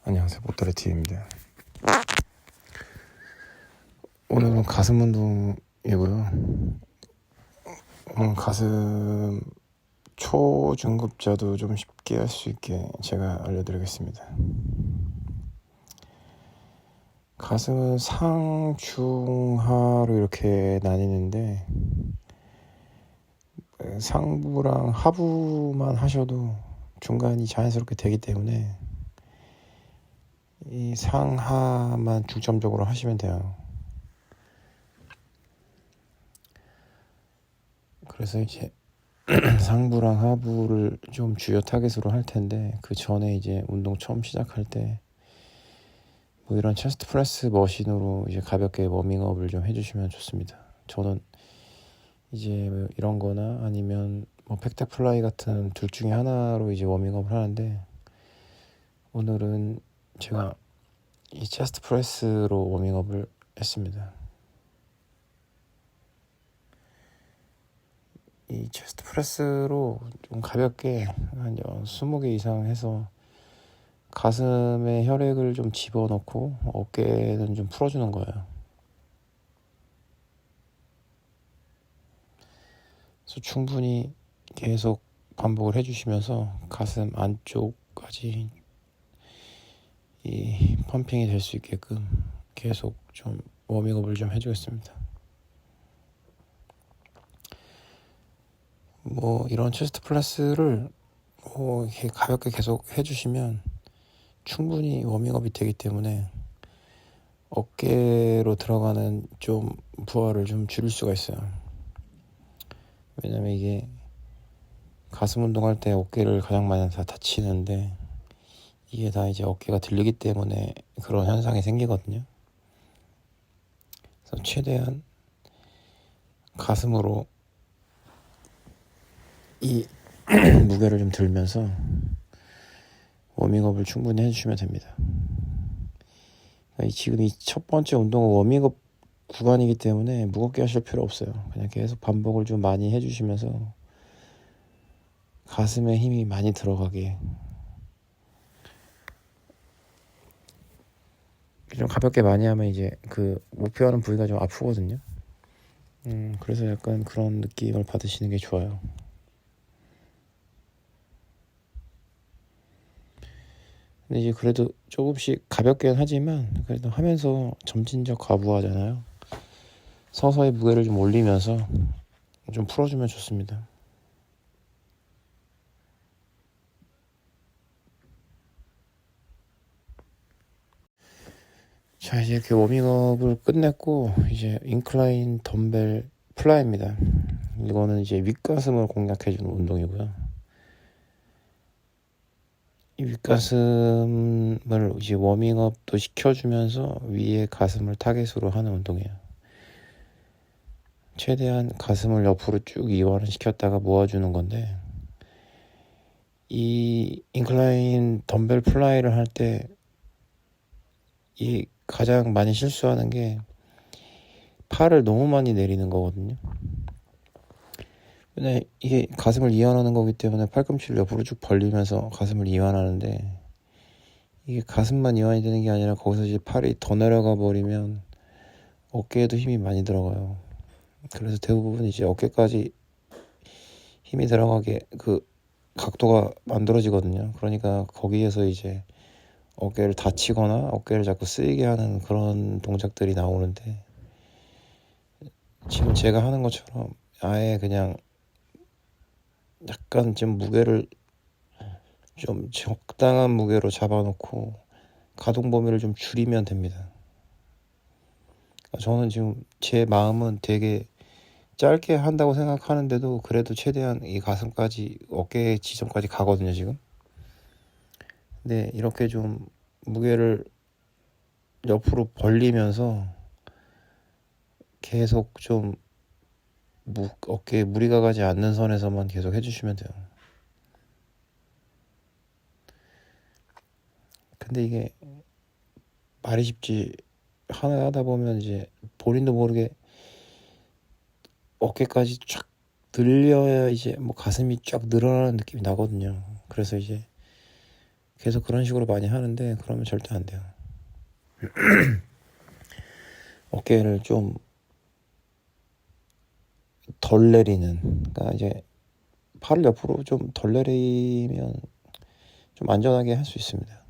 안녕하세요, 모터레티입니다. 오늘은 가슴 운동이고요. 가슴 초중급자도 좀 쉽게 할 수 있게 제가 알려드리겠습니다. 가슴은 상, 중, 하로 이렇게 나뉘는데 상부랑 하부만 하셔도 중간이 자연스럽게 되기 때문에 이 상하만 중점적으로 하시면 돼요. 그래서 이제 상부랑 하부를 좀 주요 타겟으로 할 텐데, 그 전에 이제 운동 처음 시작할 때 뭐 이런 체스트 프레스 머신으로 이제 가볍게 워밍업을 좀 해주시면 좋습니다. 저는 이제 뭐 이런 거나 아니면 뭐 백덱 플라이 같은 둘 중에 하나로 이제 워밍업을 하는데, 오늘은 제가 이 체스트 프레스로 워밍업을 했습니다. 이 체스트 프레스로 좀 가볍게 한 20개 이상 해서 가슴에 혈액을 좀 집어넣고 어깨는 좀 풀어주는 거예요. 그래서 충분히 계속 반복을 해주시면서 가슴 안쪽까지 이 펌핑이 될 수 있게끔 계속 좀 워밍업을 좀 해주겠습니다. 뭐 이런 체스트 플러스를 이렇게 가볍게 계속 해주시면 충분히 워밍업이 되기 때문에 어깨로 들어가는 좀 부하를 좀 줄일 수가 있어요. 왜냐면 이게 가슴 운동할 때 어깨를 가장 많이 다 다치는데, 이게 다 이제 어깨가 들리기 때문에 그런 현상이 생기거든요. 그래서 최대한 가슴으로 이 무게를 좀 들면서 워밍업을 충분히 해주시면 됩니다. 지금 이 첫 번째 운동은 워밍업 구간이기 때문에 무겁게 하실 필요 없어요. 그냥 계속 반복을 좀 많이 해주시면서 가슴에 힘이 많이 들어가게, 좀 가볍게 많이 하면 이제 그 목표하는 부위가 좀 아프거든요. 그래서 약간 그런 느낌을 받으시는 게 좋아요. 근데 이제 그래도 조금씩 가볍게는 하지만 그래도 하면서 점진적 과부하잖아요. 서서히 무게를 좀 올리면서 좀 풀어주면 좋습니다. 자, 이제 이렇게 워밍업을 끝냈고 이제 인클라인 덤벨 플라이입니다. 이거는 이제 윗가슴을 공략해주는 운동이고요. 이 윗가슴을 이제 워밍업도 시켜주면서 위에 가슴을 타겟으로 하는 운동이에요. 최대한 가슴을 옆으로 쭉 이완을 시켰다가 모아주는 건데, 이 인클라인 덤벨 플라이를 할 때 이 가장 많이 실수하는 게 팔을 너무 많이 내리는 거거든요. 근데 이게 가슴을 이완하는 거기 때문에 팔꿈치를 옆으로 쭉 벌리면서 가슴을 이완하는데, 이게 가슴만 이완이 되는 게 아니라 거기서 이제 팔이 더 내려가 버리면 어깨에도 힘이 많이 들어가요. 그래서 대부분 이제 어깨까지 힘이 들어가게 그 각도가 만들어지거든요. 그러니까 거기에서 이제 어깨를 다치거나 어깨를 자꾸 쓰이게 하는 그런 동작들이 나오는데, 지금 제가 하는 것처럼 아예 그냥 약간 좀 무게를 좀 적당한 무게로 잡아놓고 가동 범위를 좀 줄이면 됩니다. 저는 지금 제 마음은 되게 짧게 한다고 생각하는데도 그래도 최대한 이 가슴까지 어깨 지점까지 가거든요 지금. 근데 이렇게 좀 무게를 옆으로 벌리면서 계속 좀 어깨에 무리가 가지 않는 선에서만 계속 해주시면 돼요. 근데 이게 말이 쉽지, 하나 하다 보면 이제 본인도 모르게 어깨까지 쫙 늘려야 이제 뭐 가슴이 쫙 늘어나는 느낌이 나거든요. 그래서 이제 계속 그런 식으로 많이 하는데 그러면 절대 안 돼요. 어깨를 좀 덜 내리는, 그러니까 이제 팔을 옆으로 좀 덜 내리면 좀 안전하게 할 수 있습니다.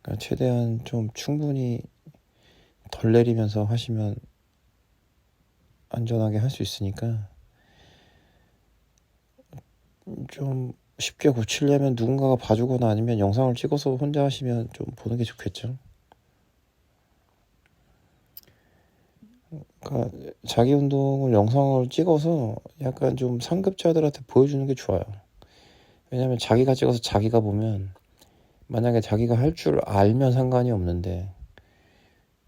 그러니까 최대한 좀 충분히 덜 내리면서 하시면 안전하게 할 수 있으니까, 좀 쉽게 고치려면 누군가가 봐주거나 아니면 영상을 찍어서 혼자 하시면 좀 보는 게 좋겠죠. 그러니까 자기 운동을 영상을 찍어서 약간 좀 상급자들한테 보여주는 게 좋아요. 왜냐면 자기가 찍어서 자기가 보면, 만약에 자기가 할 줄 알면 상관이 없는데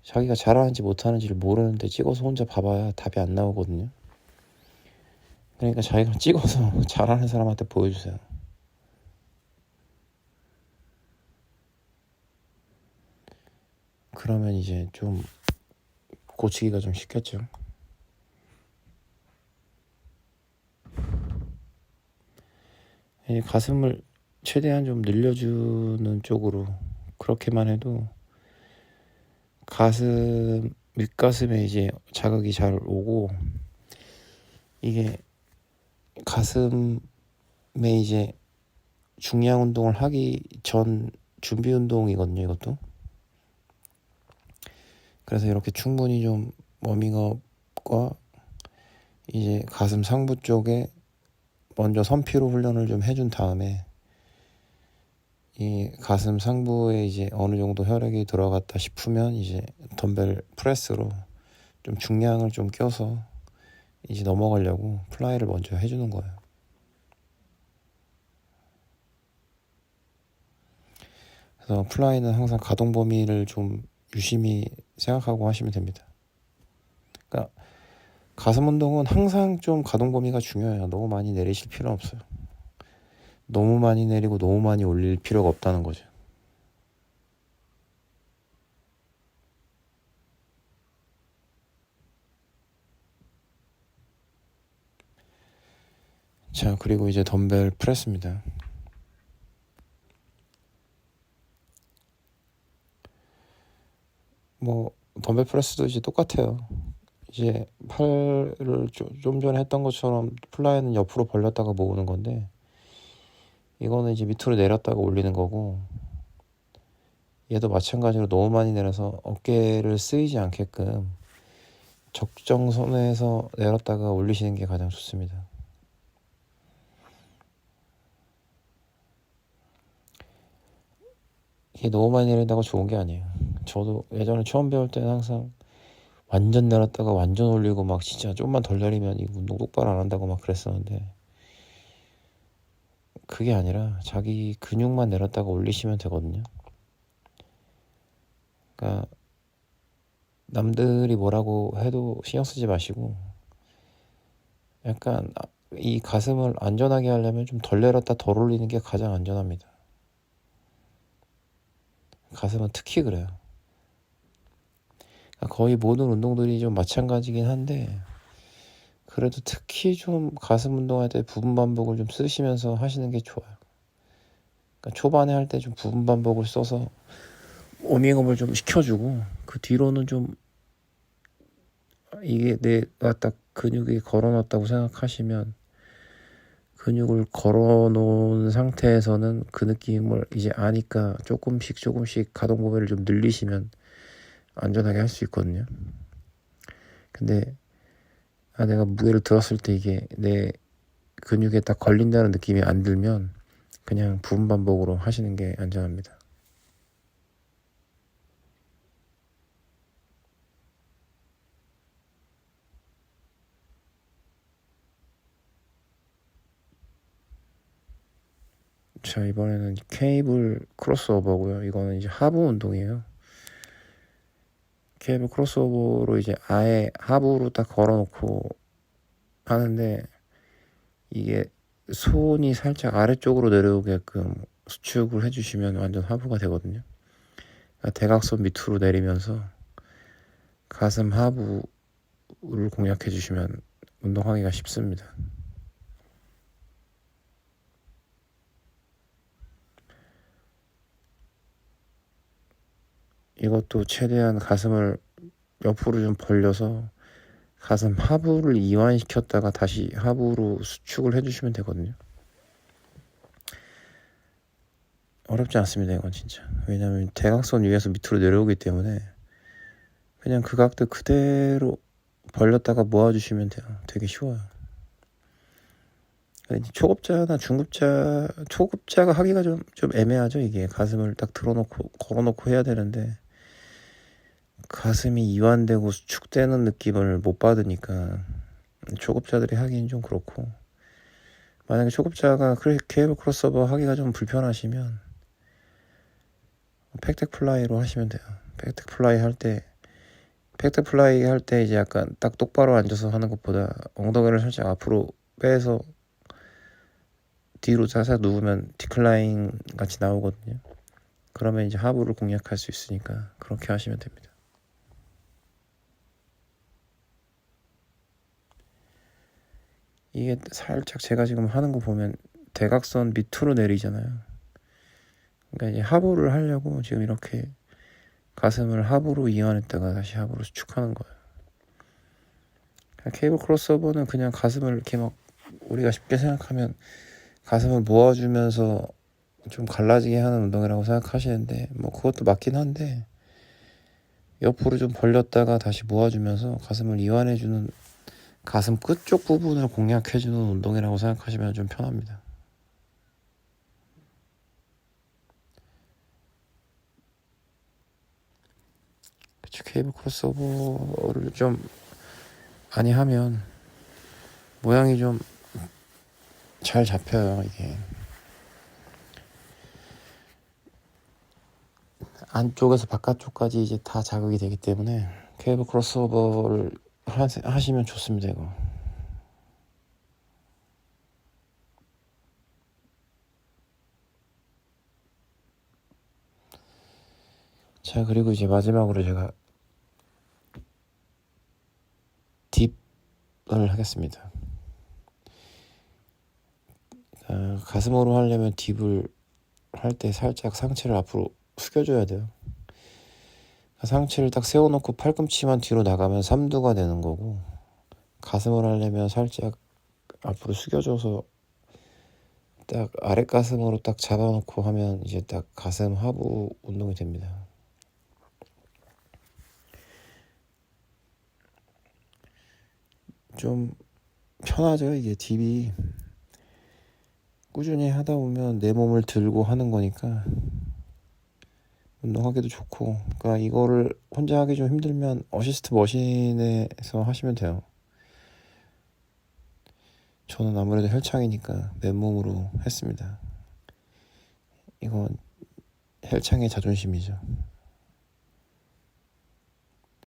자기가 잘하는지 못하는지를 모르는데 찍어서 혼자 봐봐야 답이 안 나오거든요. 그러니까 자기가 찍어서 잘하는 사람한테 보여주세요. 그러면 이제 좀 고치기가 좀 쉽겠죠. 이 가슴을 최대한 좀 늘려주는 쪽으로 그렇게만 해도 가슴 윗가슴에 이제 자극이 잘 오고, 이게 가슴에 이제 중량 운동을 하기 전 준비 운동이거든요, 이것도. 그래서 이렇게 충분히 좀 워밍업과 이제 가슴 상부 쪽에 먼저 선피로 훈련을 좀 해준 다음에, 이 가슴 상부에 이제 어느 정도 혈액이 들어갔다 싶으면 이제 덤벨 프레스로 좀 중량을 좀 껴서 이제 넘어가려고 플라이를 먼저 해주는 거예요. 그래서 플라이는 항상 가동 범위를 좀 유심히 생각하고 하시면 됩니다. 그러니까 가슴 운동은 항상 좀 가동 범위가 중요해요. 너무 많이 내리실 필요는 없어요. 너무 많이 내리고 너무 많이 올릴 필요가 없다는 거죠. 자, 그리고 이제 덤벨 프레스입니다. 뭐 덤벨 프레스도 이제 똑같아요. 이제 팔을 좀 전에 했던 것처럼 플라이는 옆으로 벌렸다가 모으는 건데, 이거는 이제 밑으로 내렸다가 올리는 거고, 얘도 마찬가지로 너무 많이 내려서 어깨를 쓰이지 않게끔 적정선에서 내렸다가 올리시는 게 가장 좋습니다. 이게 너무 많이 내린다고 좋은 게 아니에요. 저도 예전에 처음 배울 때는 항상 완전 내렸다가 완전 올리고 막 진짜 좀만 덜 내리면 이 운동 똑바로 안 한다고 막 그랬었는데, 그게 아니라 자기 근육만 내렸다가 올리시면 되거든요. 그러니까 남들이 뭐라고 해도 신경 쓰지 마시고, 약간 이 가슴을 안전하게 하려면 좀 덜 내렸다 덜 올리는 게 가장 안전합니다. 가슴은 특히 그래요. 거의 모든 운동들이 좀 마찬가지긴 한데, 그래도 특히 좀 가슴 운동할 때 부분 반복을 좀 쓰시면서 하시는 게 좋아요. 그러니까 초반에 할 때 좀 부분 반복을 써서 워밍업을 좀 시켜주고, 그 뒤로는 좀 이게 내가 딱 근육이 걸어놨다고 생각하시면, 근육을 걸어놓은 상태에서는 그 느낌을 이제 아니까 조금씩 가동 범위를 좀 늘리시면 안전하게 할 수 있거든요. 근데 내가 무게를 들었을 때 이게 내 근육에 딱 걸린다는 느낌이 안 들면 그냥 부분 반복으로 하시는 게 안전합니다. 자, 이번에는 케이블 크로스오버고요. 이거는 이제 하부 운동이에요. 케이블 크로스오버로 이제 아예 하부로 딱 걸어놓고 하는데, 이게 손이 살짝 아래쪽으로 내려오게끔 수축을 해주시면 완전 하부가 되거든요. 그러니까 대각선 밑으로 내리면서 가슴 하부를 공략해 주시면 운동하기가 쉽습니다. 이것도 최대한 가슴을 옆으로 좀 벌려서 가슴 하부를 이완시켰다가 다시 하부로 수축을 해주시면 되거든요. 어렵지 않습니다, 이건 진짜. 왜냐면 대각선 위에서 밑으로 내려오기 때문에 그냥 그 각도 그대로 벌렸다가 모아주시면 돼요. 되게 쉬워요. 초급자나 초급자가 하기가 좀 애매하죠. 이게 가슴을 딱 들어놓고 걸어놓고 해야 되는데 가슴이 이완되고 수축되는 느낌을 못 받으니까 초급자들이 하기는 좀 그렇고, 만약에 초급자가 케이블 크로스오버 하기가 좀 불편하시면 팩덱 플라이로 하시면 돼요. 팩덱 플라이 할 때 이제 약간 딱 똑바로 앉아서 하는 것보다 엉덩이를 살짝 앞으로 빼서 뒤로 살짝 누우면 디클라인 같이 나오거든요. 그러면 이제 하부를 공략할 수 있으니까 그렇게 하시면 됩니다. 이게 살짝 제가 지금 하는 거 보면 대각선 밑으로 내리잖아요. 그러니까 이제 하부를 하려고 지금 이렇게 가슴을 하부로 이완했다가 다시 하부로 수축하는 거예요. 케이블 크로스오버는 그냥 가슴을 이렇게 막 우리가 쉽게 생각하면 가슴을 모아주면서 좀 갈라지게 하는 운동이라고 생각하시는데 뭐 그것도 맞긴 한데, 옆으로 좀 벌렸다가 다시 모아주면서 가슴을 이완해주는, 가슴 끝쪽 부분을 공략해주는 운동이라고 생각하시면 좀 편합니다. 그쵸, 케이블 크로스오버를 좀 많이 하면 모양이 좀 잘 잡혀요. 이게 안쪽에서 바깥쪽까지 이제 다 자극이 되기 때문에 케이블 크로스오버를 하시면 좋습니다. 이거. 자, 그리고 이제 마지막으로 제가 딥을 하겠습니다. 가슴으로 하려면 딥을 할 때 살짝 상체를 앞으로 숙여줘야 돼요. 상체를 딱 세워놓고 팔꿈치만 뒤로 나가면 3두가 되는 거고, 가슴을 하려면 살짝 앞으로 숙여줘서 딱 아랫 가슴으로 딱 잡아놓고 하면 이제 딱 가슴 하부 운동이 됩니다. 좀 편하죠. 이게 딥이 꾸준히 하다 보면 내 몸을 들고 하는 거니까 운동하기도 좋고, 그러니까 이거를 혼자 하기 좀 힘들면 어시스트 머신에서 하시면 돼요. 저는 아무래도 헬창이니까 맨몸으로 했습니다. 이건 헬창의 자존심이죠.